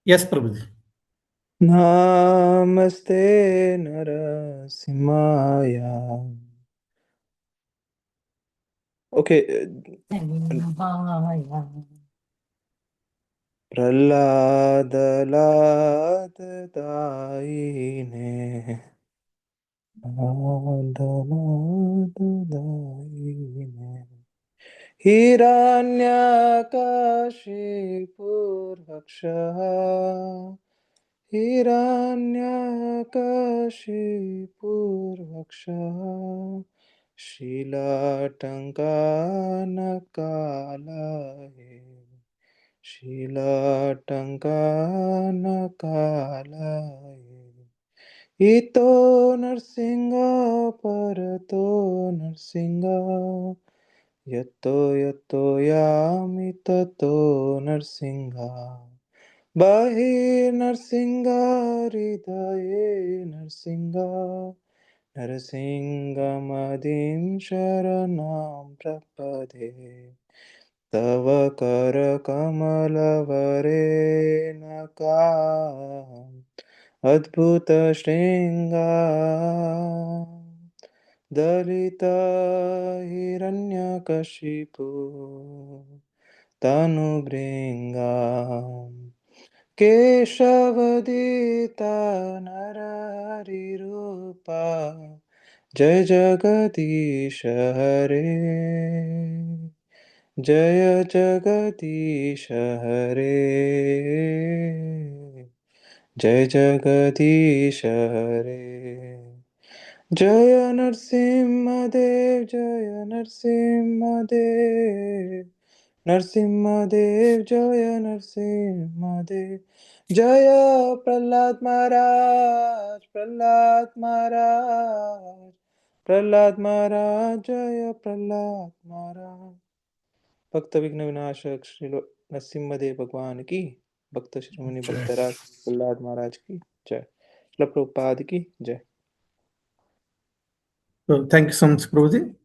Yes, Prabhuji. Namaste Narasimhaya. Okay, Praladaladatayine. Praladaladatayine. Hiranyakashipurvaksha. हिरण्यकशिपुर्वक्षः शीलाटङ्कानकालये शीलाटङ्कानकालये इतो नरसिंह परतो नरसिंह यतो यतो यामि ततो नरसिंह बहिर्नरसिंह हृदये नरसिंह नरसिंहमदिं शरणं प्रपदे तव करकमलवरेणका अद्भुतशृङ्गा दलिता हिरण्यकशिपु तनुभृङ्गा केशवदिता नरहरिरूपा जय जगदीश हरे जय जगदीश हरे जय जगदीश हरे जय नरसिंहदेव जय नरसिंहदेव नरसिंहदेव जय नरसिंहदेव जय प्रहलाद महाराज प्रहलाद महाराज प्रहलाद महाराज जय प्रहलाद महाराज भक्त विघ्न विनाशक श्री नरसिंहदेव भगवान की भक्त शिरोमणि Jai. भक्तराज प्रहलाद महाराज की जय श्रील प्रभुपाद की जय So, thank you so much, Prabhuji.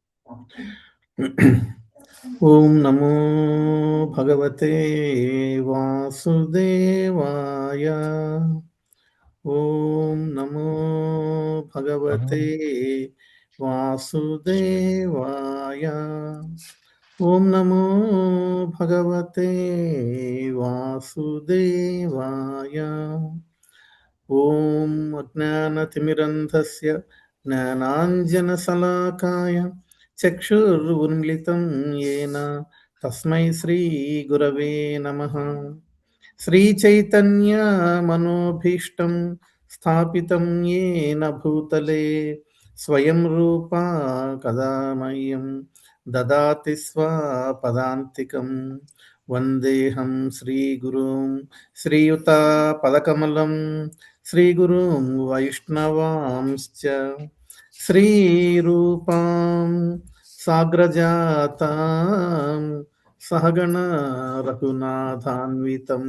Om Namo Bhagavate Vasudevaya. Om Namo Bhagavate Vasudevaya. Om Namo Bhagavate Vasudevaya. ॐ अज्ञानतिमिरन्धस्य ज्ञानाञ्जनशलाकाय चक्षुरुन्मिलितं येन तस्मै श्रीगुरवे नमः श्रीचैतन्यमनोभीष्टं स्थापितं येन भूतले स्वयं रूपा कदा मह्यं ददाति स्वपदान्तिकं वन्देऽहं श्रीगुरुं श्रीयुतापदकमलं श्रीगुरुं वैष्णवांश्च श्रीरूपां साग्रजातां सहगण रघुनाथान्वितं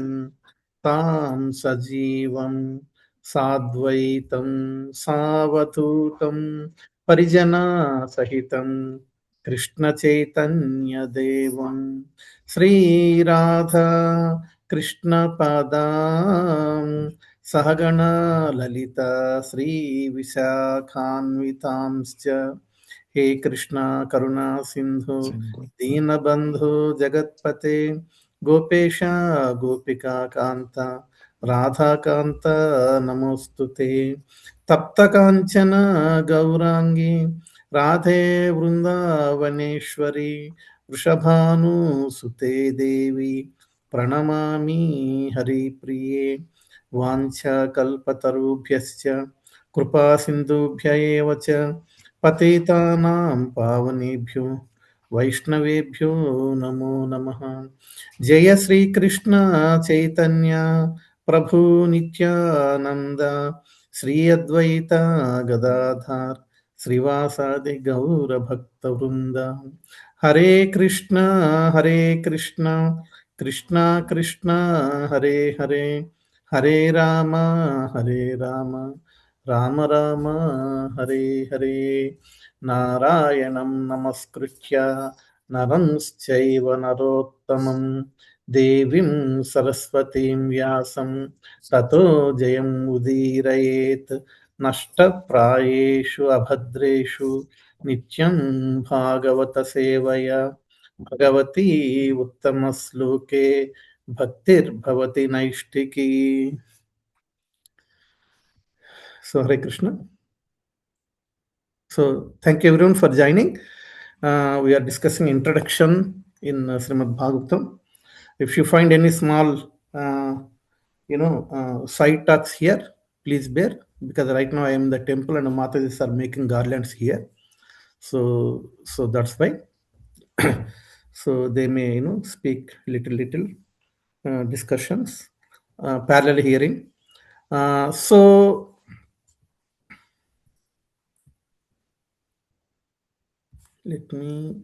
तां सजीवं साद्वैतं सावधूतं परिजनासहितं कृष्णचैतन्यदेवं श्रीराधा कृष्णपदां सहगण ललिता श्रीविशाखान्वितांश्च हे कृष्णा करुणा सिन्धु दीनबन्धु जगत्पते गोपेश गोपिका कान्त राधाकान्त नमोऽस्तु ते तप्तकाञ्चन गौराङ्गी राधे वृन्दावनेश्वरी वृषभानुसुते देवी प्रणमामि हरिप्रिये वाञ्छाकल्पतरुभ्यश्च कृपासिन्धुभ्य एव च पतितानां पावनेभ्यो वैष्णवेभ्यो नमो नमः जय श्रीकृष्ण चैतन्य प्रभु नित्यानन्द श्री अद्वैत गदाधर श्रीवासादि गौरभक्तवृन्द हरे कृष्ण कृष्ण कृष्ण हरे हरे हरे राम राम राम हरे हरे नारायणं नमस्कृत्य नरंश्चैव नरोत्तमं देवीं सरस्वतीं व्यासं ततो जयम् उदीरयेत् नष्टप्रायेषु अभद्रेषु नित्यं भागवत सेवया Bhagwati उत्तमश्लोके भक्तिर्भवति नैष्टिकी. So Hare Krishna. So thank you everyone for joining. We are discussing introduction in Srimad Bhagavatam. If you find any small, side talks here, please bear, because right now I am in the temple and Matajis are making garlands here. So that's why. So they may speak little discussions, parallel hearing. So let me.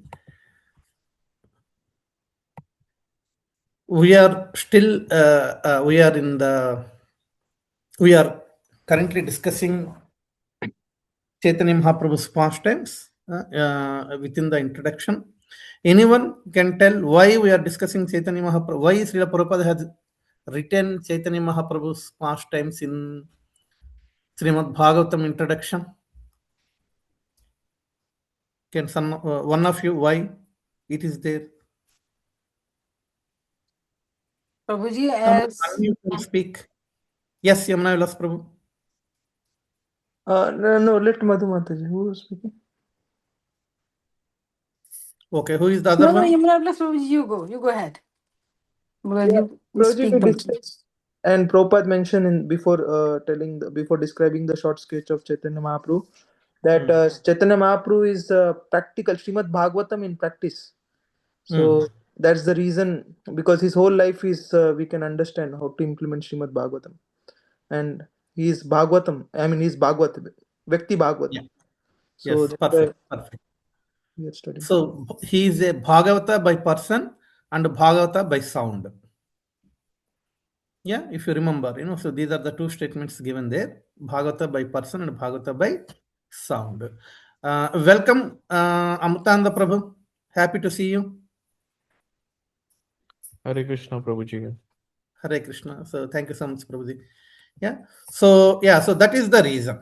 We are still. We are currently discussing Chaitanya Mahaprabhu's pastimes within the introduction. Anyone can tell why we are discussing Chaitanya Mahaprabhu? Why Srila Prabhupada has written Chaitanya Mahaprabhu's pastimes in Srimad Bhagavatam introduction? Can one of you why it is there? Prabhuji, Someone as you can speak. Yes, Yamuna Vilas Prabhu. No, let Madhu Mataji. Who was speaking? Okay, who is the other no, one? Yamuna Plus, Prabhuji, you go ahead. Because Yeah, you Prabhuji, speak we much. discussed, and Prabhupada mentioned in before describing the short sketch of Chaitanya Mahaprabhu that Chaitanya Mahaprabhu is practical Srimad Bhagavatam in practice. So that's the reason, because his whole life is we can understand how to implement Srimad Bhagavatam, and he is Bhagavatam. I mean, he's Bhagavat, Vyakti Bhagavat. Yeah. So Yes, that's perfect. why we are studying. So he is a Bhagavata by person and Bhagavata by sound. Yeah, if you remember, so these are the two statements given there: Bhagavata by person and Bhagavata by sound. Welcome, Amutanda Prabhu. Happy to see you. Hare Krishna, Prabhuji. Hare Krishna. So thank you so much, Prabhuji. So that is the reason.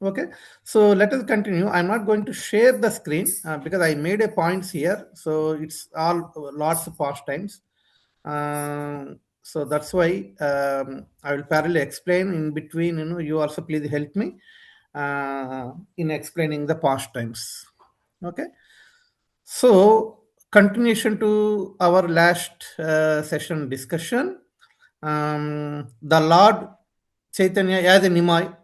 Okay, so let us continue. I'm not going to share the screen because I made a points here. So it's all lots of pastimes. So that's why I will parallelly explain in between. You also please help me in explaining the pastimes. Okay. So, continuation to our last session discussion. The Lord Chaitanya as a Nimai,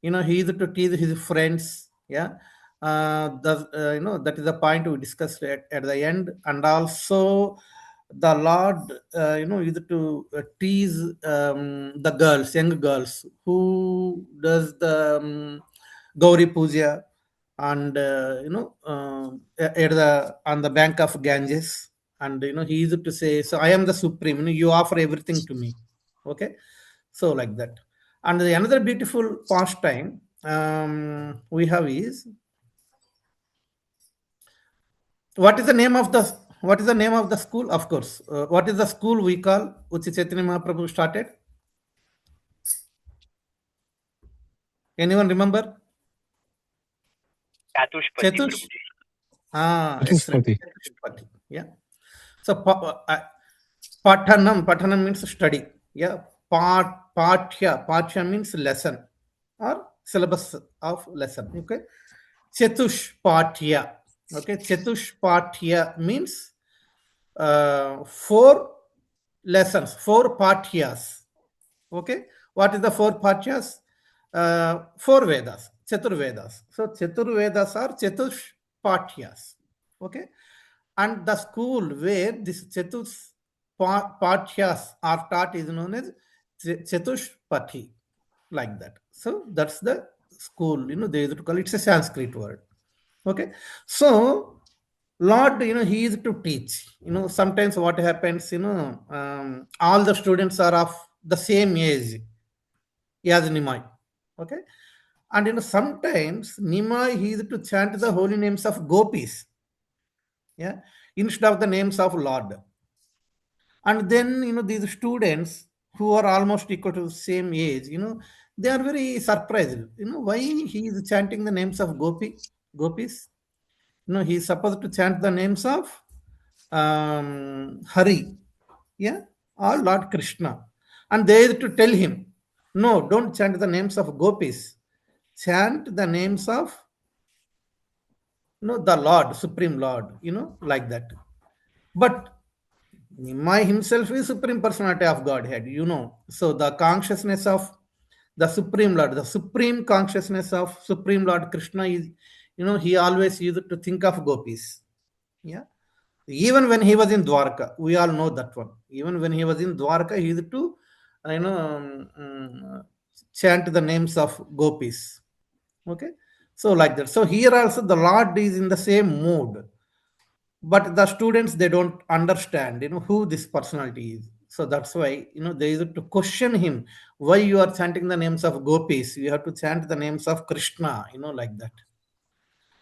he is to teach his friends. Yeah, that is the point we discussed at the end, and also the Lord, is to tease the girls, young girls, who does the Gauri Puja and at the on the bank of Ganges, and he used to say, so I am the supreme, you offer everything to me. Okay, so like that. And the another beautiful pastime we have is, what is the name of the school? Of course, what is the school we call which Chaitanya Mahaprabhu started? Anyone remember? Chatush. Excellent. Chatuspati. Chatushpati. Yeah. So Pathanam means study. Yeah. Pathya means lesson or syllabus of lesson. Okay. Chatushpatya. Okay. Chatushpatya means four lessons, four pathyas. Okay. What is the four pathyas? Four Vedas, Chatur Vedas. So Chatur Vedas are Chatush Pathyas. Okay. And the school where this Chatush Pathyas are taught is known as Chatush Pathi, like that. So that's the school, they used to call it. It's a Sanskrit word. Okay. So Lord, he is to teach. Sometimes what happens, all the students are of the same age as Nimai. Okay. And sometimes Nimai he is to chant the holy names of gopis. Yeah. instead of the names of Lord. And then, these students who are almost equal to the same age, they are very surprised. Why he is chanting the names of gopis. He is supposed to chant the names of Hari, yeah, or Lord Krishna. And they had to tell him, no, don't chant the names of gopis. Chant the names of, the Lord, Supreme Lord, like that. But Nimai himself is Supreme Personality of Godhead, So the consciousness of the Supreme Lord, the Supreme Consciousness of Supreme Lord Krishna is, he always used to think of gopis. Yeah. Even when he was in Dwarka, we all know that one. Even when he was in Dwarka, he used to, chant the names of gopis. Okay. So like that. So here also the Lord is in the same mood, but the students, they don't understand who this personality is. So that's why they used to question him, why you are chanting the names of gopis, you have to chant the names of Krishna, like that.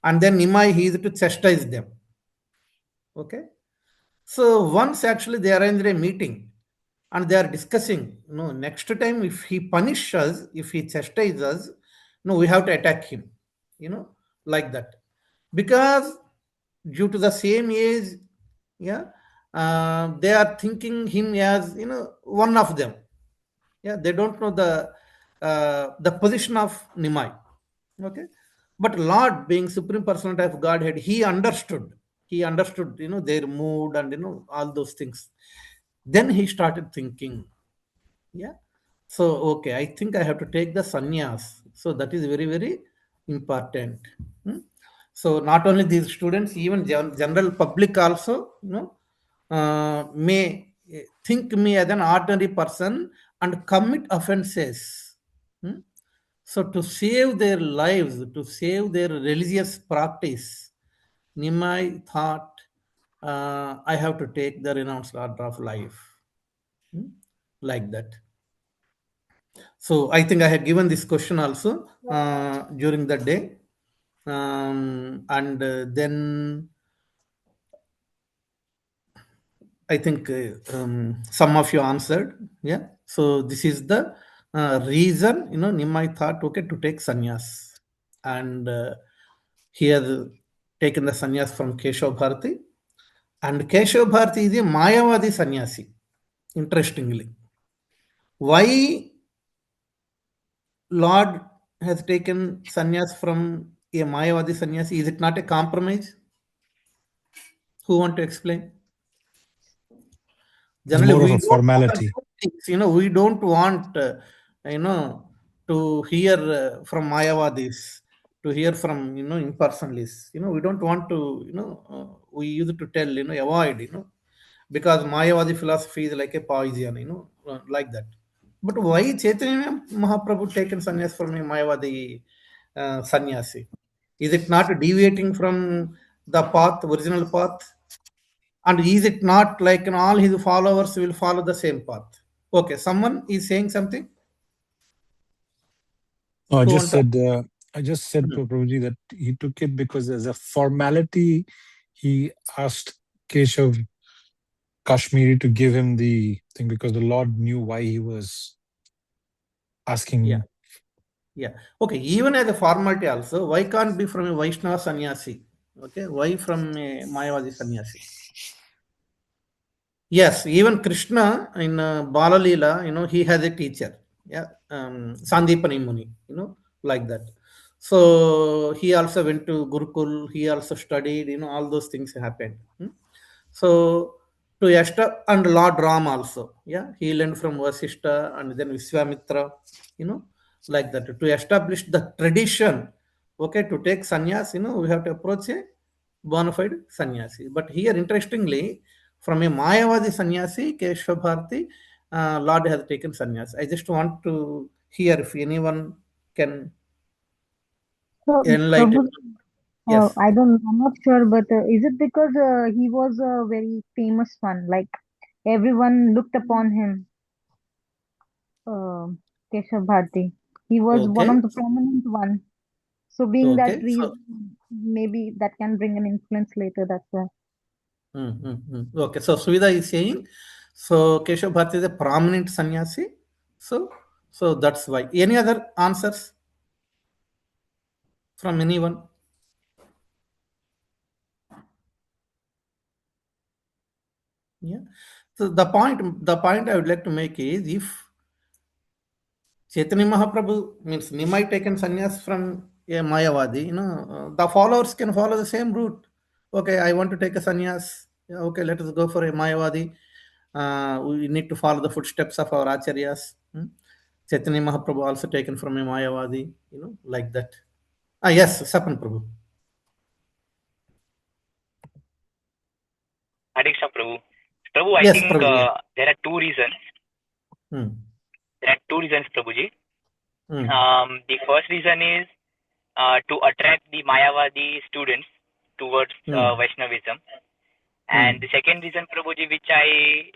And then Nimai, he used to chastise them. Okay. So once actually they arranged a meeting and they are discussing, next time if he punishes us, if he chastises us, we have to attack him, like that. Because due to the same age, yeah, they are thinking him as, one of them. Yeah, they don't know the position of Nimai. Okay. But Lord, being Supreme Personality of Godhead, he understood their mood and all those things. Then he started thinking, yeah, so okay, I think I have to take the sannyas. So that is very, very important. Hmm? So not only these students, even general public also, may think me as an ordinary person and commit offenses. Hmm? So to save their lives, to save their religious practice, Nimai thought, I have to take the renounced order of life. Hmm? Like that. So I think I had given this question also during the day. And then I think some of you answered. Yeah. So this is the reason, Nimai thought, okay, to take sannyas. And he has taken the sannyas from Keshav Bharati. And Keshav Bharati is a Mayavadi sannyasi, interestingly. Why Lord has taken sannyas from a Mayavadi sannyasi? Is it not a compromise? Who want to explain? It's Generally, more of we a don't want formality. things, we don't want, to hear from Mayavadis, to hear from, impersonalists. We don't want to, we used to tell, avoid, because Mayavadi philosophy is like a poison, like that. But why Chaitanya Mahaprabhu taken sannyas from a Mayavadi sannyasi? Is it not deviating from the path, original path? And is it not like all his followers will follow the same path? Okay, someone is saying something. No, Who want to? I just said Mhm. to Prabhuji that he took it because as a formality, he asked Keshav Kashmiri to give him the thing because the Lord knew why he was Yeah, asking. yeah. Okay, even as a formality also, why can't be from a Vaishnava sannyasi? Okay, why from a Mayavadi sannyasi? Yes, even Krishna in Balalila, he has a teacher. Yeah, Sandipani Muni, like that. So he also went to Gurukul. He also studied. All those things happened. So to Yashta and Lord Ram also. Yeah, he learned from Vasishta and then Viswamitra. Like that. To establish the tradition. Okay, to take sannyas, we have to approach a bona fide sannyasi. But here, interestingly, from a Mayavadi sannyasi, Keshav Bharati, Lord has taken sannyas. I just want to hear if anyone can So, enlighten. Prabhu, Yes. I'm not sure, but is it because he was a very famous one? Like everyone looked upon him, uh, Keshav Bharati. He was one Okay. of the prominent one. So, being that Okay. So reason, maybe that can bring an influence later. That's why. Okay, so Suvida is saying, so Keshav Bharati is a prominent sannyasi. So that's why. Any other answers from anyone? Yeah. So the point I would like to make is, if Chaitanya Mahaprabhu means Nimai taken sannyas from a Mayavadi, the followers can follow the same route. Okay, I want to take a sannyas. Yeah, okay, let us go for a Mayavadi. We need to follow the footsteps of our acharyas. Chaitanya Mahaprabhu also taken from a Mayavadi, like that. Yes, Sapan Prabhu. Hare Krishna, Prabhu. Prabhu, I Yes, think Prabhu. Yeah. there are two reasons. Hmm. There are two reasons, Prabhuji. Hmm. The first reason is to attract the Mayavadi students towards Vaishnavism. And the second reason, Prabhuji, which I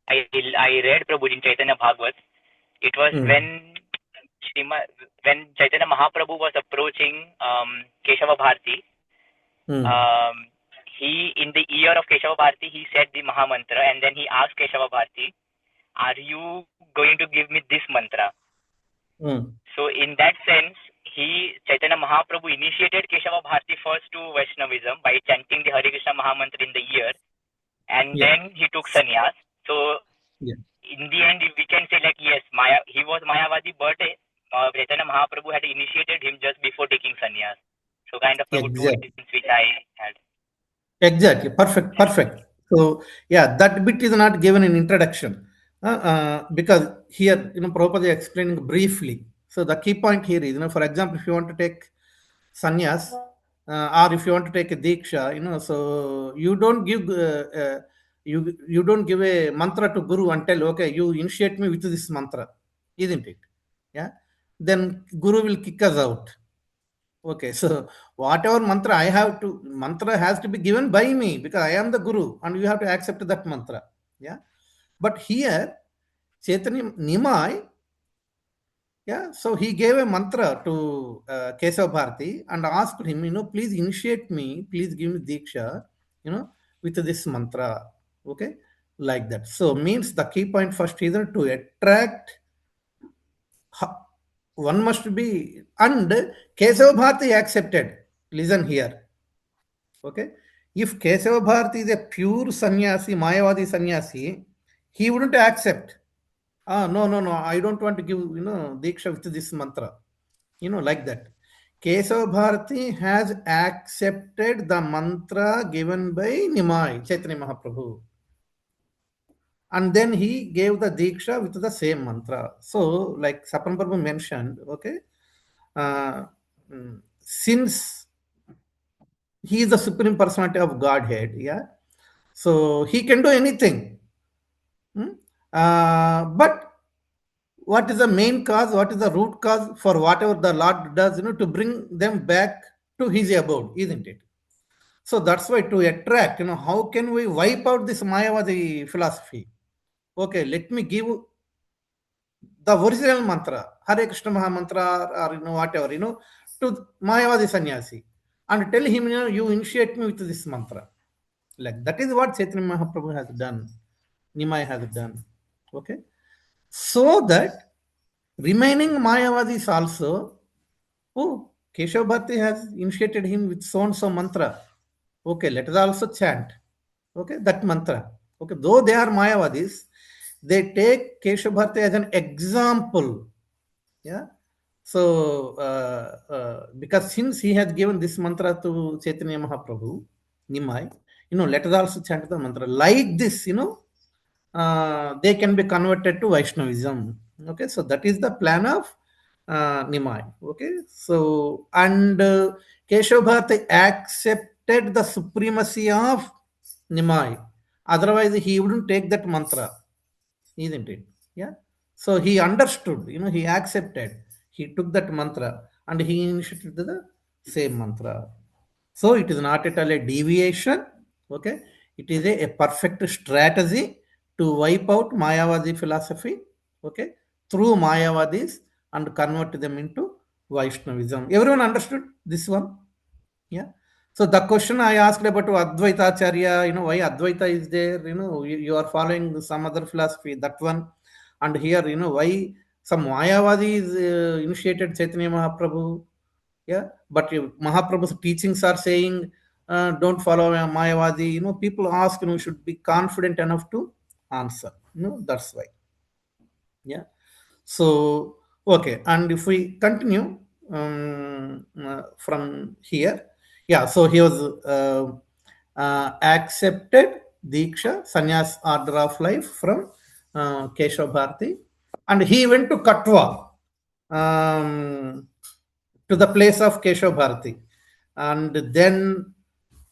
read, Prabhuji, in Chaitanya Bhagavat, it was when Chaitanya Mahaprabhu was approaching Keshava Bharati. He, in the ear of Keshava Bharati, he said the Maha Mantra, and then he asked Keshava Bharati, "Are you going to give me this mantra?" So in that sense, Chaitanya Mahaprabhu initiated Keshava Bharati first to Vaishnavism by chanting the Hare Krishna Maha Mantra in the ear, and then he took sannyas. So in the end, we can say like, yes, he was Mayavadi, but Chaitanya Mahaprabhu had initiated him just before taking sannyas. So kind of two Exactly. reasons which I had. Exactly. Perfect. So yeah, that bit is not given in introduction, because here, Prabhupada is explaining briefly. So the key point here is, for example, if you want to take sannyas, or if you want to take a diksha, so you don't give you don't give a mantra to Guru and tell, okay, you initiate me with this mantra, isn't it? Yeah. Then Guru will kick us out. Okay, so whatever mantra has to be given by me, because I am the Guru and you have to accept that mantra. Yeah. But here, Chaitanya Nimai, yeah, so he gave a mantra to Kesava Bharati and asked him, please initiate me, please give me Diksha, with this mantra. Okay, like that. So means the key point first is to attract, one must be, and Kesava Bharati accepted. Listen here. Okay. If Kesava Bharati is a pure sannyasi, Mayavadi sannyasi, he wouldn't accept. No, I don't want to give, Diksha with this mantra. Like that. Kesava Bharati has accepted the mantra given by Nimai, Chaitanya Mahaprabhu. And then he gave the Diksha with the same mantra. So, like Sapan Prabhu mentioned, okay, since he is the supreme personality of Godhead, yeah, so he can do anything. But what is the main cause? What is the root cause for whatever the Lord does, to bring them back to his abode, isn't it? So that's why, to attract, how can we wipe out this Mayavadi philosophy? Okay, let me give the original mantra, Hare Krishna Maha Mantra, or whatever, to Mayavadi sannyasi, and tell him, you initiate me with this mantra. Like that is what Chaitanya Mahaprabhu has done, Nimai has done. Okay, so that remaining Mayavadis also, Keshav Bharati has initiated him with so and so mantra. Okay, let us also chant. Okay, that mantra. Okay, though they are Mayavadis, they take Keshav Bharati as an example. Yeah. So, because since he has given this mantra to Chaitanya Mahaprabhu, Nimai, let us also chant the mantra. Like this, they can be converted to Vaishnavism. Okay, so that is the plan of Nimai. Okay, so, and Keshav Bharati accepted the supremacy of Nimai. Otherwise, he wouldn't take that mantra, isn't it? Yeah. So he understood, he accepted, he took that mantra and he initiated the same mantra. So it is not at all a deviation. Okay. It is a perfect strategy to wipe out Mayavadi philosophy. Okay. Through Mayavadis and convert them into Vaishnavism. Everyone understood this one? Yeah. So the question I asked about Advaita Acharya, why Advaita is there, you are following some other philosophy, that one. And here, why some Mayavadi is initiated Chaitanya Mahaprabhu. Yeah, but Mahaprabhu's teachings are saying, don't follow Mayavadi. People ask, should be confident enough to answer. That's why. Yeah. So, okay. And if we continue from here, yeah, so he was accepted Diksha, Sannyas order of life from Keshav Bharati, and he went to Katwa, to the place of Keshav Bharati. And then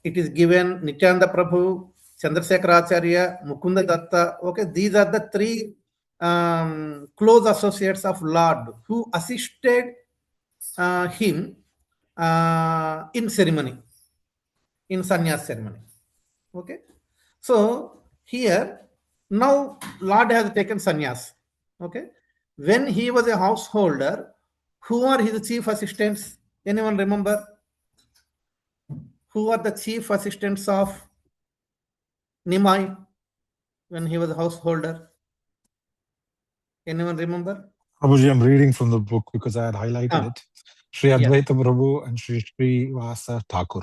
it is given Nityananda Prabhu, Chandrasekhar Acharya, Mukunda Datta. Okay, these are the three close associates of Lord who assisted him in ceremony, in sannyas ceremony. Okay, so here now Lord has taken sannyas. Okay, when he was a householder, who are his chief assistants? Anyone remember? Who are the chief assistants of Nimai when he was a householder? Anyone remember? Prabhuji, I'm reading from the book because I had highlighted it. Sri Yes. Advaita Prabhu and Sri Srivasa Thakur.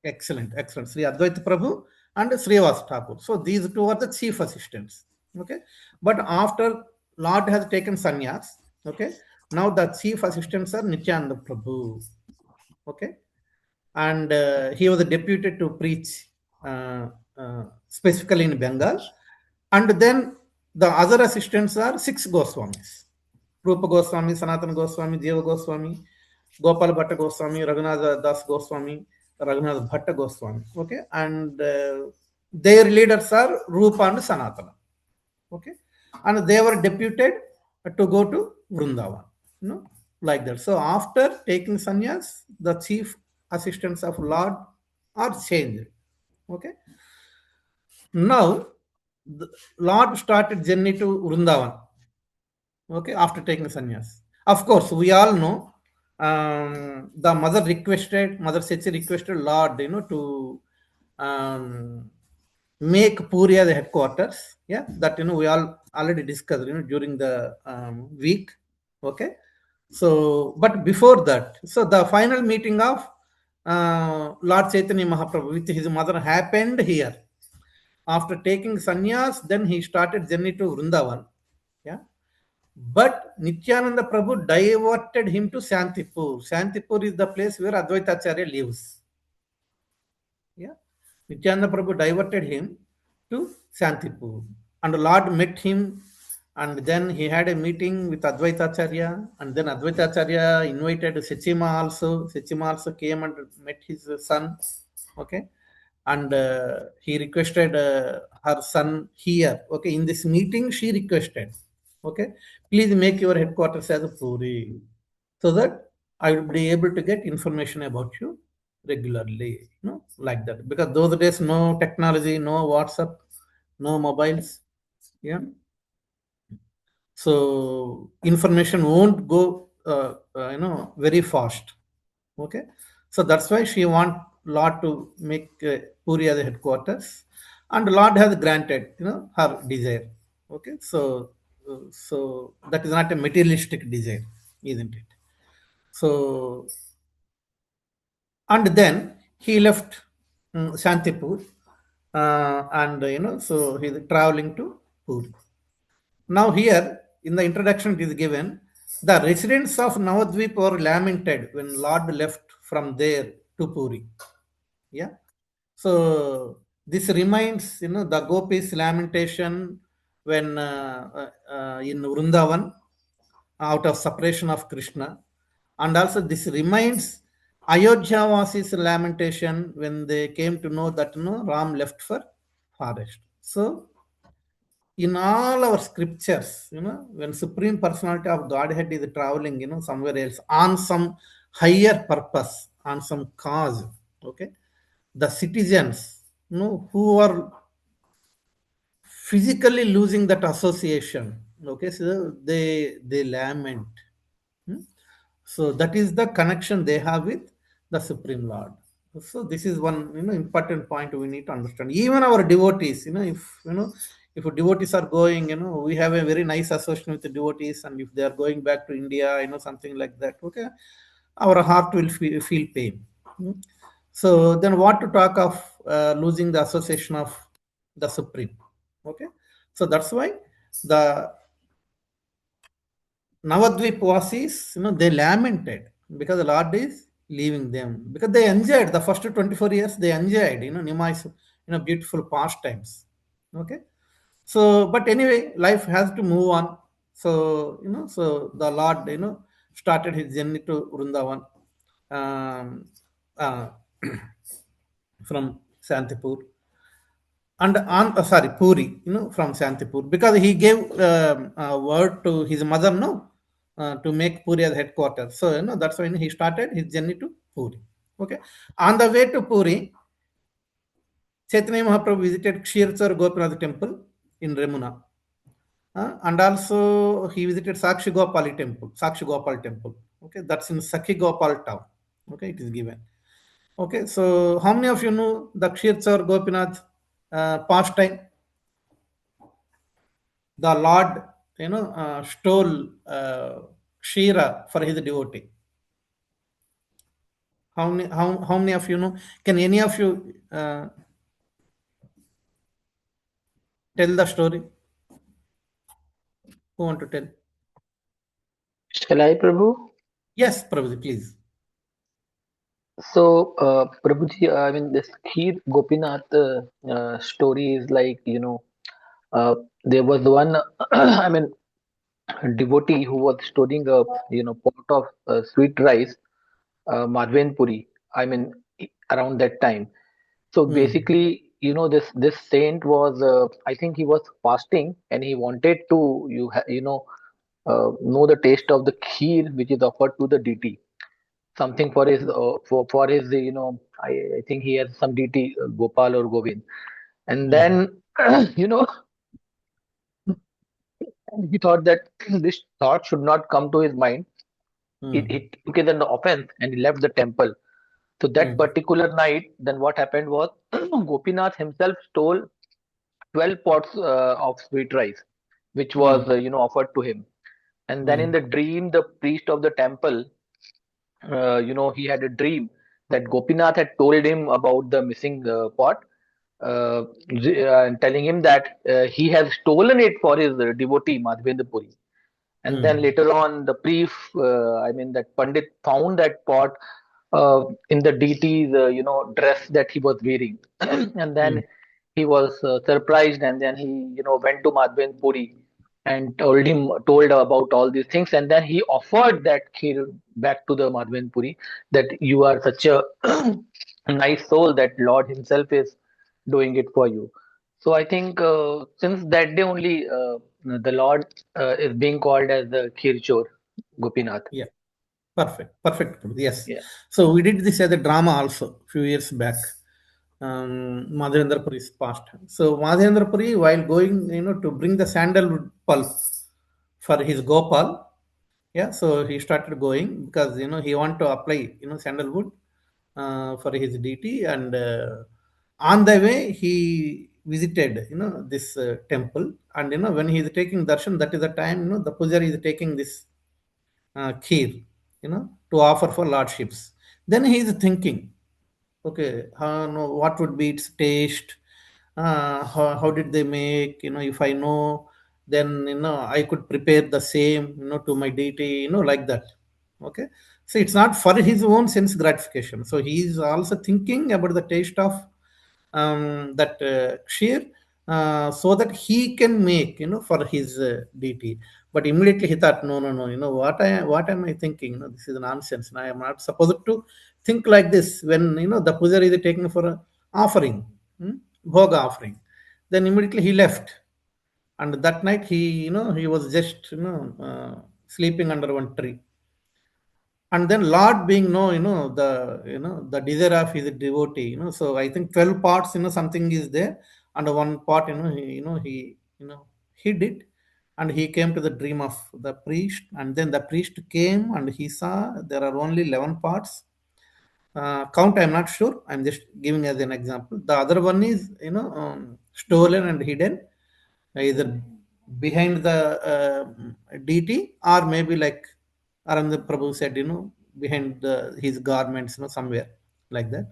Excellent, excellent. Sri Advaita Prabhu and Srivasa Thakur. So these two are the chief assistants. Okay, but after Lord has taken sannyas, okay, now the chief assistants are Nityananda Prabhu. Okay, and he was deputed to preach specifically in Bengal, and then the other assistants are 6 Goswamis: Rupa Goswami, Sanatana Goswami, Jiva Goswami, Gopal Bhatta Goswami, Raghunath Das Goswami, Raghunath Bhatta Goswami. Okay, and their leaders are Rupa and Sanatana. Okay, and they were deputed to go to Vrindavan. Like that. So after taking sannyas, the chief assistants of Lord are changed. Okay. Now, the Lord started journey to Vrindavan. Okay, after taking sannyas. Of course, we all know the mother Sechi requested Lord, to make Puri as the headquarters. Yeah, that we all already discussed, during the week. Okay, so but before that, so the final meeting of Lord Chaitanya Mahaprabhu with his mother happened here. After taking sannyas, then he started journey to Vrindavan. Yeah, but Nityananda Prabhu diverted him to Shantipur. Shantipur is the place where Advaita Acharya lives. Yeah, Nityananda Prabhu diverted him to Shantipur, and Lord met him, and then he had a meeting with Advaita Acharya, and then Advaita Acharya invited Sechima also. Sechima also came and met his son. Okay, and he requested her son here. Okay, in this meeting she requested, okay, please make your headquarters as a Puri, so that I will be able to get information about you regularly, like that. Because those days, no technology, no WhatsApp, no mobiles. Yeah. So information won't go, very fast. Okay. So that's why she want Lord to make Puri as a headquarters, and Lord has granted, her desire. Okay. So that is not a materialistic desire, isn't it? So, and then he left Shantipur, and so he's traveling to Puri. Now here in the introduction it is given, the residents of Navadvip were lamented when Lord left from there to Puri. Yeah. So this reminds, the gopis lamentation when in Vrindavan, out of separation of Krishna. And also this reminds Ayodhya Vasis lamentation when they came to know that Ram left for forest. So in all our scriptures, when Supreme Personality of Godhead is traveling, somewhere else on some higher purpose, on some cause, okay, the citizens, who are physically losing that association, okay, so they lament. So that is the connection they have with the Supreme Lord. So this is one important point we need to understand. Even our devotees, if devotees are going, we have a very nice association with the devotees, and if they are going back to India, something like that, okay, our heart will feel pain. So then, what to talk of losing the association of the Supreme? Okay, so that's why the Navadvipvasis, they lamented because the Lord is leaving them. Because they enjoyed the first 24 years, they enjoyed, Nimai's, beautiful pastimes. Okay. So, but anyway, life has to move on. So, so the Lord, started his journey to Vrindavan uh, from Santipur and on sorry Puri, from Santipur, because he gave a word to his mother, no, to make Puri as headquarters. So that's when he started his journey to Puri. Okay, on the way to Puri, Chaitanya Mahaprabhu visited Kshirchar Gopinath temple in Remuna, and also he visited Sakshi Gopal temple. Okay, that's in Sakhi Gopal town. Okay, it is given. Okay, so how many of you know the Kshirchar Gopinath pastime? The Lord, stole Kshira for his devotee. How many of you know? Can any of you tell the story? Who want to tell? Shall I, Prabhu? Yes, Prabhuji, please. So, Prabhuji, I mean, this Kheer Gopinath story is like, there was one, I mean, devotee who was storing a, pot of sweet rice, Madhvenpuri, I mean, around that time. So basically, this saint was, I think he was fasting and he wanted to, know the taste of the kheer which is offered to the deity. Something for his for his I think he has some deity Gopal or Govind, and then you know he thought that this thought should not come to his mind. He took it as an offense and he left the temple. So that particular night, then what happened was Gopinath himself stole 12 pots of sweet rice, which was offered to him. And then in the dream, the priest of the temple, he had a dream that Gopinath had told him about the missing pot, and telling him that he has stolen it for his devotee Madhvendra Puri. And then later on, the priest, I mean that Pandit, found that pot in the deity's, dress that he was wearing, and then he was surprised, and then he, went to Madhvendra Puri and told about all these things, and then he offered that kheer back to the Madhvendra Puri, that you are such a nice soul that Lord Himself is doing it for you. So I think since that day only, the Lord is being called as the Kheer Chor, Gopinath. Yeah, perfect. Yes. Yeah. So we did this as a drama also few years back. Madhavendra Puri's past. So Madhavendra Puri, while going, to bring the sandalwood pulp for his Gopal, yeah, so he started going because he want to apply sandalwood for his deity, and on the way he visited this temple, and when he is taking darshan, that is the time the pujari is taking this kheer, to offer for lordships. Then he is thinking, okay, no, what would be its taste? How did they make? If I know, then I could prepare the same, to my deity, like that. Okay, so it's not for his own sense gratification. So he is also thinking about the taste of that kshir, so that he can make, for his deity. But immediately he thought, no, what am I thinking? This is nonsense. And I am not supposed to think like this when the pujari is taking for a offering, bhoga offering. Then immediately he left, and that night he was just sleeping under one tree. And then Lord being the desire of his devotee, so I think 12 parts, something is there, and one part, he did, and he came to the dream of the priest, and then the priest came and he saw there are only 11 parts, Count, I'm not sure. I'm just giving as an example. The other one is, stolen and hidden, either behind the deity, or maybe like Aranda Prabhu said, behind his garments, somewhere like that.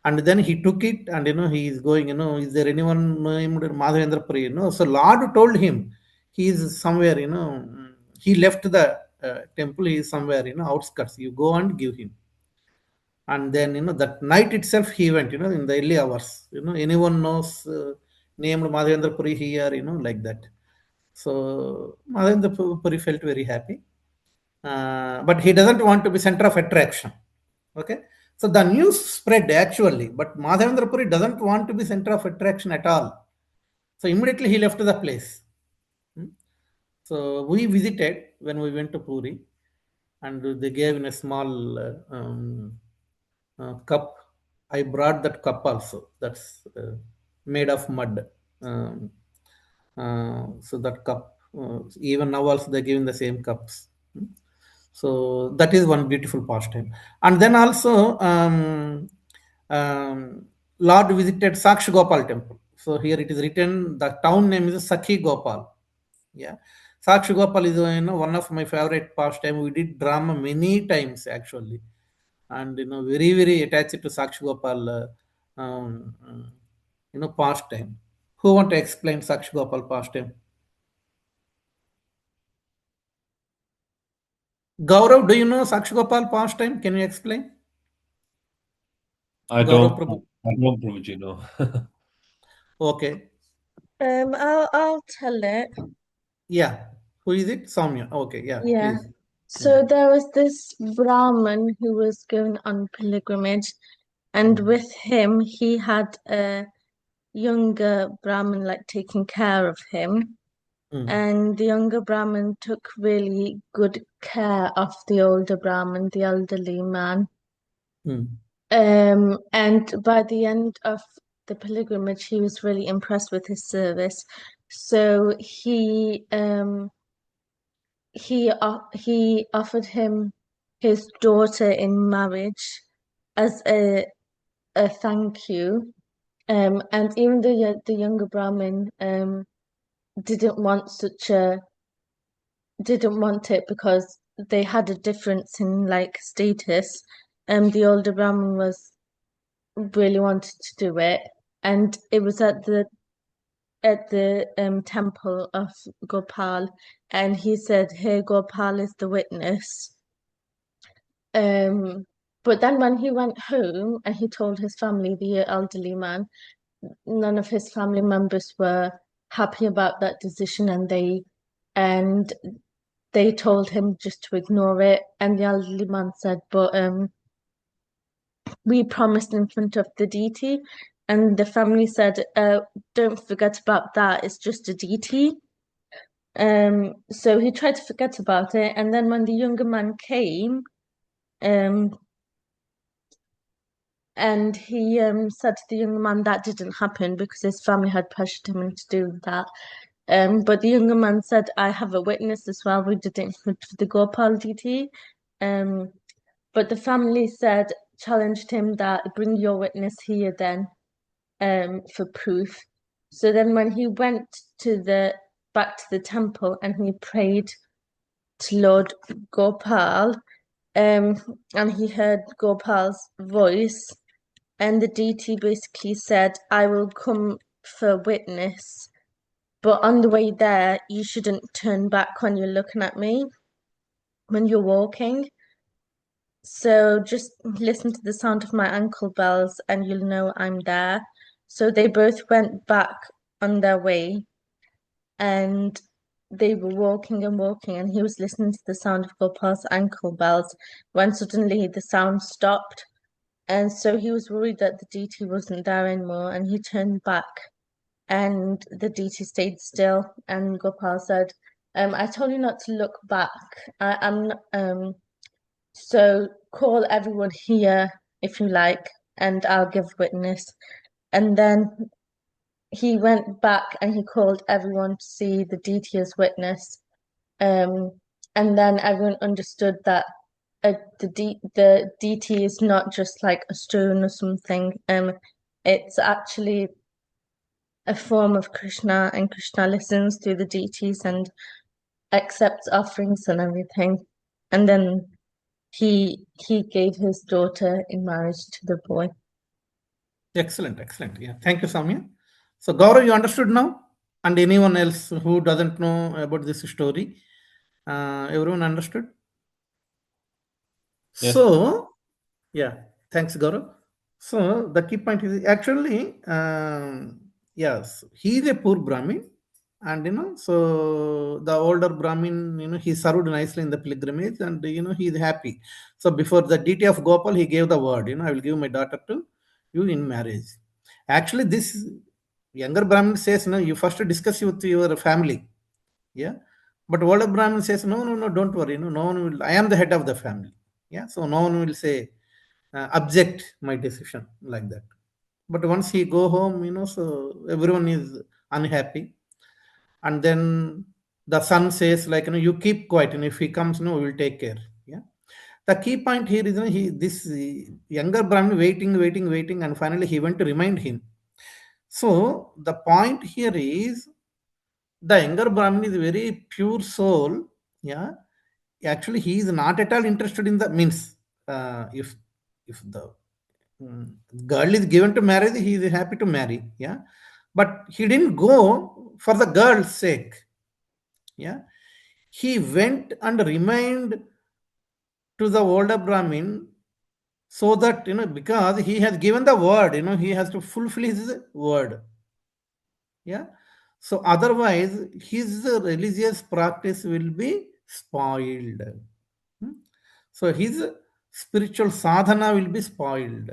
And then he took it, and he is going, is there anyone named Madhavendra Puri? So Lord told him he is somewhere, he left the temple, he is somewhere, outskirts. You go and give him. And then that night itself he went, in the early hours. Anyone knows named Madhavendra Puri here, like that. So Madhavendra Puri felt very happy, but he doesn't want to be center of attraction. Okay, so the news spread actually, but Madhavendra Puri doesn't want to be center of attraction at all. So immediately he left the place. Hmm. So we visited when we went to Puri, and they gave in a small cup. I brought that cup also. That's made of mud. So that cup, even now also they're giving the same cups. Hmm. So that is one beautiful pastime. And then also, Lord visited Sakshi Gopal temple. So here it is written, the town name is Sakhi Gopal. Yeah. Sakshi Gopal is one of my favorite pastime. We did drama many times actually, and very very attached to Sakshi Gopal. Pastime. Who want to explain Sakshi Gopal pastime? Gaurav, do you know Sakshi Gopal pastime? Can you explain? I Gaurav don't, Prabhu. Prabhuji, no. Okay. I'll tell it. Yeah. Who is it? Soumya. Okay. Yeah. Yeah. Please. So there was this Brahmin who was going on pilgrimage, and with him he had a younger Brahmin like taking care of him. And the younger Brahmin took really good care of the older Brahmin, the elderly man. And by the end of the pilgrimage, he was really impressed with his service. So he offered him his daughter in marriage as a thank you. And even the younger Brahmin didn't want it because they had a difference in like status. The older Brahmin really wanted to do it, and it was at the temple of Gopal, and he said, "Here, Gopal is the witness." But then when he went home and he told his family, the elderly man, none of his family members were happy about that decision, and they told him just to ignore it. And the elderly man said, "But we promised in front of the deity." And the family said, "Don't forget about that. It's just a deity." So he tried to forget about it, and then when the younger man came, and he said to the younger man that didn't happen because his family had pressured him into doing that. But the younger man said, "I have a witness as well. We did it for the Gopal deity." But the family challenged him that, "Bring your witness here then, for proof." So then when he went back to the temple and he prayed to Lord Gopal, and he heard Gopal's voice, and the deity basically said, "I will come for witness, but on the way there, you shouldn't turn back when you're looking at me, when you're walking. So just listen to the sound of my ankle bells and you'll know I'm there." So they both went back on their way, and they were walking and walking, and he was listening to the sound of Gopal's ankle bells when suddenly the sound stopped. And so he was worried that the deity wasn't there anymore, and he turned back, and the deity stayed still. And Gopal said, "I told you not to look back. I'm so call everyone here if you like, and I'll give witness." And then he went back and he called everyone to see the deity as witness. And then everyone understood that the deity is not just like a stone or something. It's actually a form of Krishna, and Krishna listens to the deities and accepts offerings and everything. And then he gave his daughter in marriage to the boy. Excellent, excellent. Yeah, thank you, Samya. So, Gaurav, you understood now? And anyone else who doesn't know about this story, everyone understood? Yes. So, yeah, thanks, Gaurav. So, the key point is actually, yes, he is a poor Brahmin. And, so the older Brahmin, he served nicely in the pilgrimage and, he is happy. So, before the deity of Gopal, he gave the word, I will give my daughter to you in marriage. Actually, this younger Brahmin says, no, you first discuss with your family. Yeah. But older Brahmin says, no, don't worry. No one will, I am the head of the family. Yeah. So no one will say, object my decision like that. But once he go home, so everyone is unhappy. And then the son says, like, you keep quiet. And if he comes, we will take care. Yeah. The key point here is, this younger Brahmin waiting. And finally he went to remind him. So the point here is, the younger Brahmin is a very pure soul. Yeah. Actually, he is not at all interested in the means. If the girl is given to marriage, he is happy to marry. Yeah. But he didn't go for the girl's sake. Yeah. He went and remained to the older Brahmin so that, because he has given the word, he has to fulfill his word. Yeah. So otherwise, his religious practice will be spoiled. So his spiritual sadhana will be spoiled.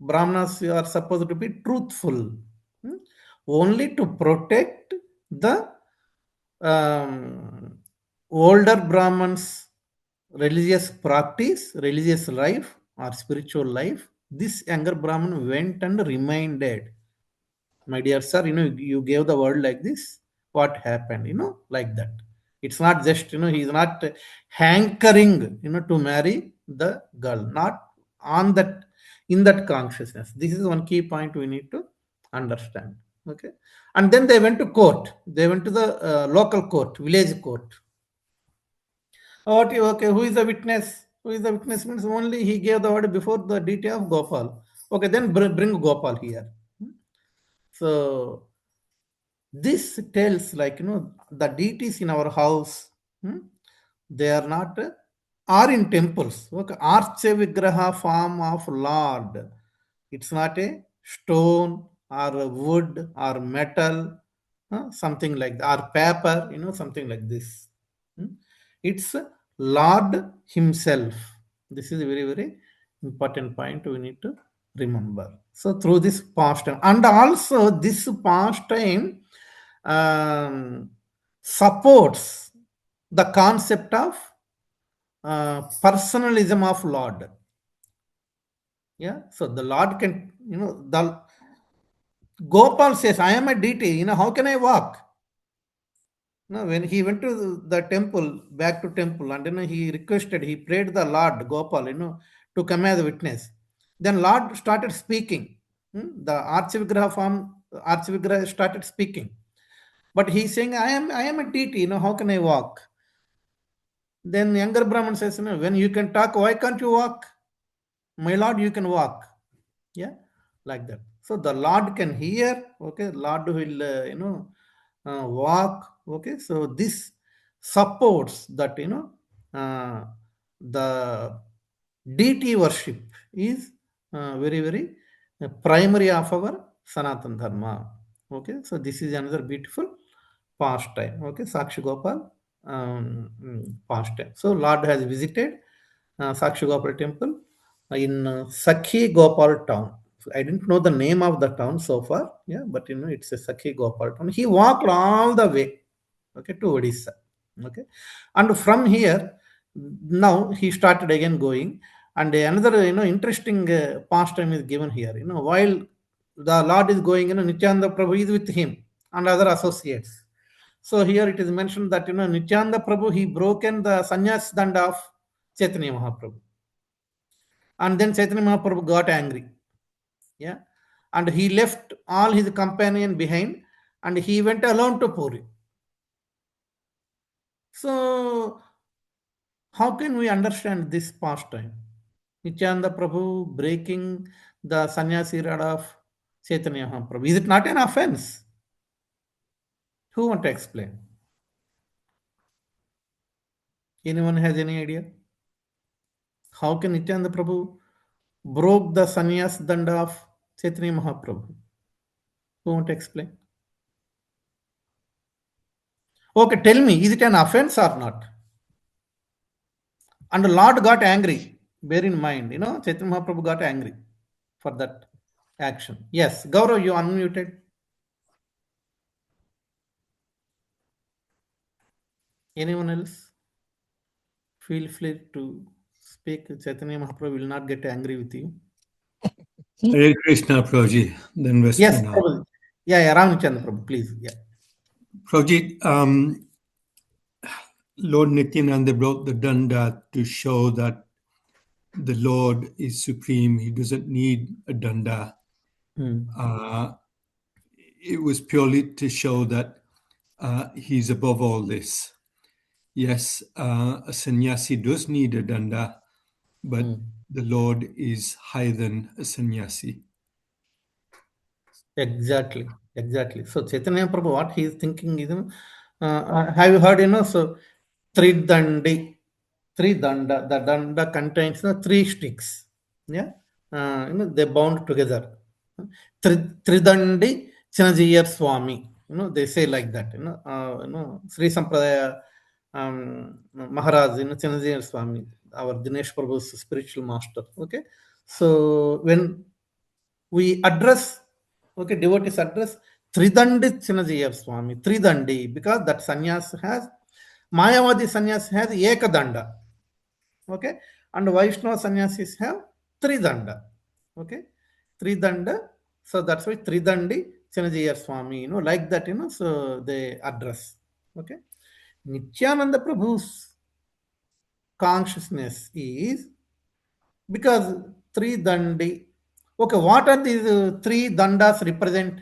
Brahmanas are supposed to be truthful, only to protect the older Brahmans' religious practice, religious life, or spiritual life. This younger Brahman went and reminded, my dear sir, you gave the word like this. What happened? Like that. It's not just, he's not hankering, to marry the girl, not on that, in that consciousness. This is one key point we need to understand. Okay. And then they went to court. They went to the local court, village court. Okay, who is the witness? Who is the witness means only he gave the word before the detail of Gopal. Okay, then bring Gopal here. So this tells, like, the deities in our house, they are not, are in temples. Okay, arche vigraha form of Lord. It's not a stone or a wood or metal, something like that, or paper, something like this. It's Lord Himself. This is a very, very important point we need to remember. So through this pastime, and also this pastime supports the concept of personalism of Lord. Yeah, so the Lord can, the Gopal says, I am a deity, how can I walk? No, when he went to the temple, back to temple, and he requested, he prayed the Lord Gopal, to come as a witness. Then Lord started speaking. The Archivigraha form, Archivigraha started speaking. But he's saying, I am a deity, how can I walk? Then younger Brahman says, when you can talk, why can't you walk? My Lord, you can walk. Yeah, like that. So the Lord can hear, okay, Lord will, walk, okay. So this supports that, the deity worship is very, very primary of our Sanatan Dharma. Okay, so this is another beautiful pastime. Okay, Sakshi Gopal pastime. So Lord has visited Sakshi Gopal temple in Sakhi Gopal town. So I didn't know the name of the town so far. Yeah, but it's a Sakhi Gopal town. He walked all the way, okay, to Odisha. Okay, and from here, now he started again going. And another, interesting pastime is given here. While the Lord is going, Nityananda Prabhu is with him and other associates. So here it is mentioned that, Nityananda Prabhu, he broken the sannyas danda of Chaitanya Mahaprabhu. And then Chaitanya Mahaprabhu got angry. Yeah. And he left all his companion behind and he went alone to Puri. So, how can we understand this pastime? Nityananda Prabhu breaking the sannyasi rod of Chaitanya Mahaprabhu. Is it not an offense? Who want to explain? Anyone has any idea? How can Nityananda Prabhu broke the sannyas danda of Chaitanya Mahaprabhu? Who want to explain? Okay, tell me, is it an offense or not? And the Lord got angry. Bear in mind, Chaitanya Mahaprabhu got angry for that action. Yes, Gaurav, you unmuted. Anyone else? Feel free to speak. Chaitanya Mahaprabhu will not get angry with you. Hare Krishna, Prabhuji. Then West Yes, now. Prabhu. Yeah, Ram Nityananda Prabhu, please. Yeah. Prabhuji, Lord Nityananda brought the danda to show that the Lord is supreme. He doesn't need a danda. It was purely to show that he's above all this. Yes, a sannyasi does need a danda, but the Lord is higher than a sannyasi. Exactly. So Chaitanya Prabhu, what he is thinking is, have you heard, so three danda, the danda contains three sticks. Yeah. They bound together. Tridandi Chinajiyar Swami. They say like that. Sri Sampradaya Maharaj, Chinajiyar Swami, our Dinesh Prabhu's spiritual master. Okay. So when we address, devotees address Tridandi Chinajiyar Swami, Tridandi, because that sannyas has, Mayavadi sannyas has Ekadanda. Okay. And Vaishnava sannyasis have Tridanda. Okay. Tridanda. So that's why Tridandi Chinajiyar Swami, like that, so they address. Okay. Nityananda Prabhu's consciousness is because Tridandi. Okay, what are these three dandas represent?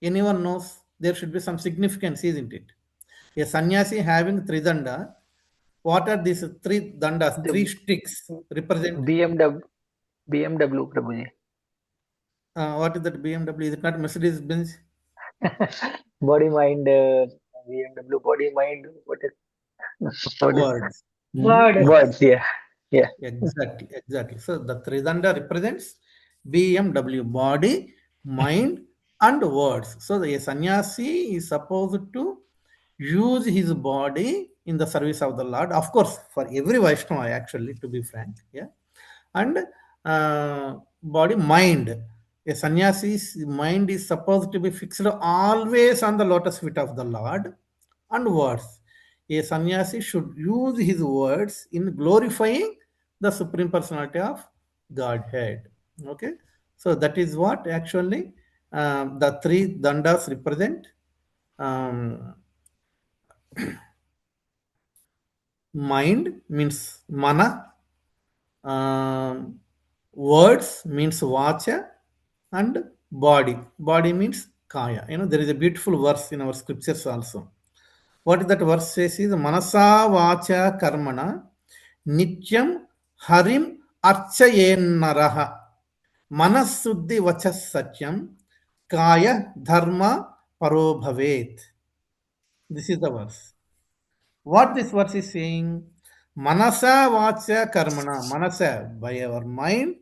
Anyone knows? There should be some significance, isn't it? A sannyasi having three danda, what are these three dandas, three sticks represent? BMW, Prabhuji. What is that BMW? Is it not Mercedes Benz? Body, mind, BMW, body, mind. What is Words. words? Yeah. Exactly. So the Tridanda represents BMW, body, mind, and words. So the sannyasi is supposed to use his body in the service of the Lord. Of course, for every Vaishnava, actually, to be frank. Yeah. And body, mind. A sannyasi's mind is supposed to be fixed always on the lotus feet of the Lord. And words. A sannyasi should use his words in glorifying the Supreme Personality of Godhead. Okay. So that is what actually the three dandas represent. Mind means mana, words means vacha, and body means kaya. There is a beautiful verse in our scriptures also. What that verse says is manasa vacha karmana nityam harim archayennaraha manasuddhi vachas satyam kaya dharma paro bhavet. This is the verse. What this verse is saying, manasa vacha karmana, manasa by our mind,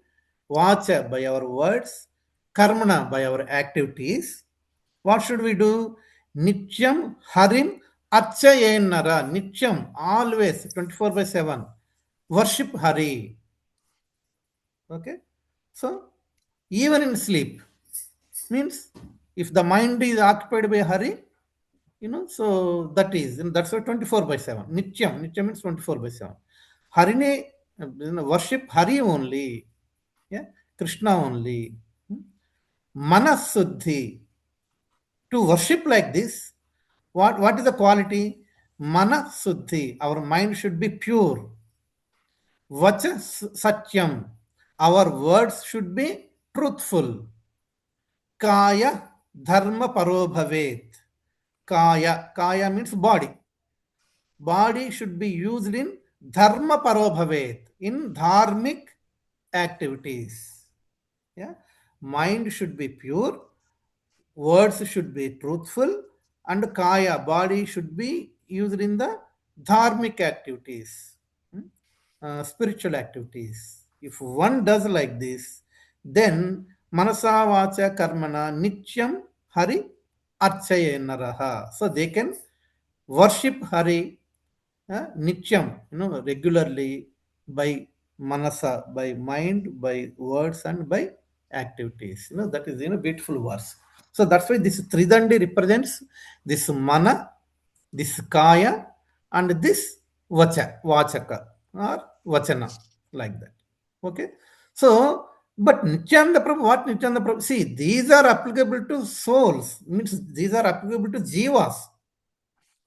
vacha by our words, karmana by our activities. What should we do? Nityam harim archayenara, nityam, always 24/7. Worship Hari. Okay. So even in sleep means if the mind is occupied by Hari, so that's why 24/7. Nityam means 24/7. Harine, worship Hari only. Yeah, Krishna only. Manasuddhi. To worship like this, what is the quality? Manasuddhi. Our mind should be pure. Vacha satyam. Our words should be truthful. Kaya dharma parobhavet. Kaya means body. Body should be used in dharma parobhavet, in dharmic activities. Yeah, mind should be pure, words should be truthful, and kaya, body, should be used in the dharmic activities, spiritual activities. If one does like this, then manasa vacha karmana nityam hari archaye naraha. So they can worship Hari nityam, regularly, by manasa, by mind, by words, and by activities. That is beautiful verse. So that's why this Tridandi represents this mana, this kaya, and this vachaka or vachana, like that. Okay. So, but Nityananda Prabhu, what Nityananda Prabhu? See, these are applicable to souls, means these are applicable to jivas.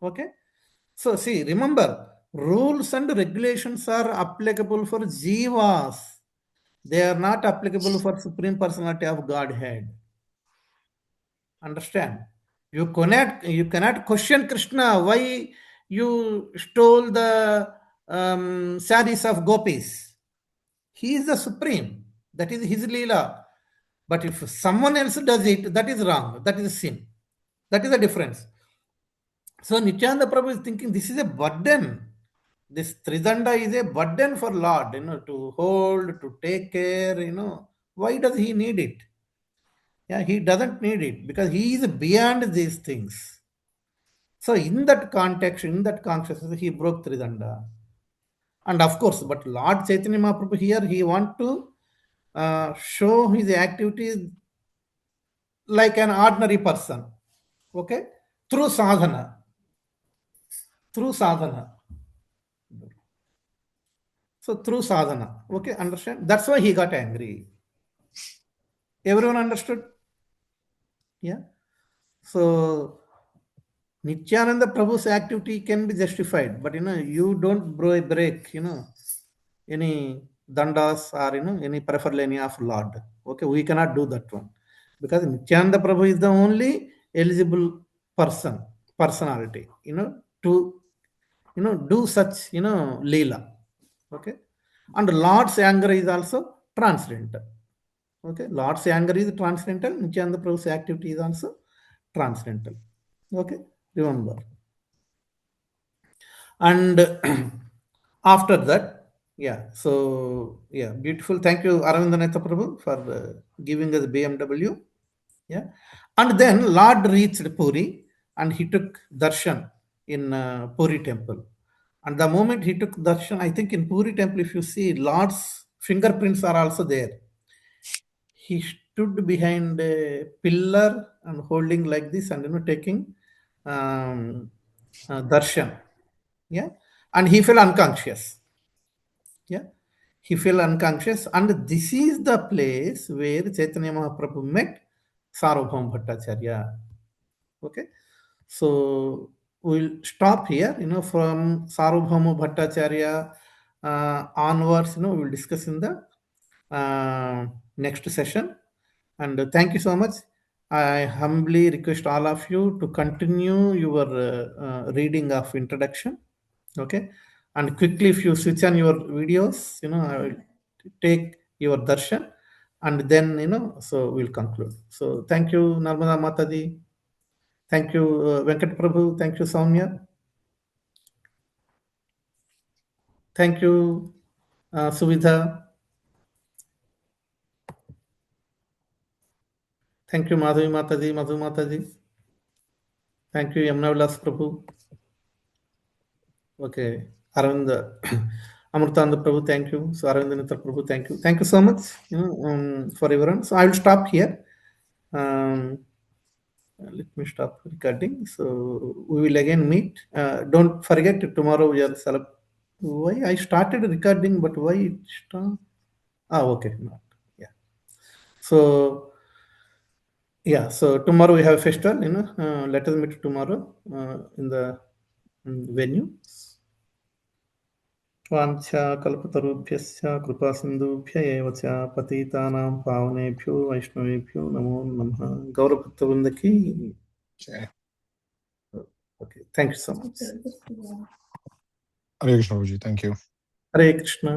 Okay. So, see, remember, rules and regulations are applicable for jivas. They are not applicable for Supreme Personality of Godhead. Understand? You cannot question Krishna why you stole the saris of gopis. He is the Supreme. That is his Leela. But if someone else does it, that is wrong. That is sin. That is the difference. So Nityananda Prabhu is thinking this is a burden. This Tridanda is a burden for Lord, to hold, to take care, Why does he need it? Yeah, he doesn't need it because he is beyond these things. So in that context, in that consciousness, he broke Tridanda. And of course, but Lord Chaitanya Mahaprabhu here, he want to show his activities like an ordinary person. Okay? Through sadhana. Through sadhana. So through sadhana. Okay, understand? That's why he got angry. Everyone understood? Yeah. So Nityananda Prabhu's activity can be justified, but you don't break, any dandas or any paraphernalia of Lord. Okay, we cannot do that one. Because Nityananda Prabhu is the only eligible personality, to do such, Leela. Okay. And Lord's anger is also transcendental. Okay. Lord's anger is transcendental. Nityananda Prabhu's activity is also transcendental. Okay. Remember. And after that, yeah. So, yeah, beautiful. Thank you, Aravindanatha Prabhu, for giving us BMW. Yeah. And then Lord reached Puri and he took darshan in Puri temple. And the moment he took darshan, I think in Puri temple, if you see, Lord's fingerprints are also there. He stood behind a pillar and holding like this and taking darshan. Yeah. And he fell unconscious. Yeah. He fell unconscious. And this is the place where Chaitanya Mahaprabhu met Sarvabhauma Bhattacharya. Okay. So we'll stop here, from Sarvabhauma Bhattacharya onwards, we'll discuss in the next session. And thank you so much. I humbly request all of you to continue your reading of introduction. Okay. And quickly, if you switch on your videos, I will take your darshan and then, so we'll conclude. So thank you, Narmada Mataji. Thank you, Venkat Prabhu. Thank you, Soumya. Thank you, Suvidha. Thank you, Madhavi Mataji, Madhu Mataji. Thank you, Yamuna Vilas Prabhu. Okay, Arvind, Amrutanda Prabhu, thank you. So Arvindanath Prabhu, thank you. Thank you so much, for everyone. So I will stop here. Let me stop recording. So we will again meet. Don't forget tomorrow we are Why I started recording, but why it stopped? Okay, not. Yeah. So yeah, so tomorrow we have a festival. Let us meet tomorrow in the venue. वाञ्छा कल्पतरुभ्यश्च कृपा सिन्धुभ्य एव च पतितानां पावनेभ्यो वैष्णवेभ्यो नमो नमः. गौरभक्तवृंद की. Okay, thank you so much. Hare Krishna, Prabhuji. Thank you. Hare Krishna.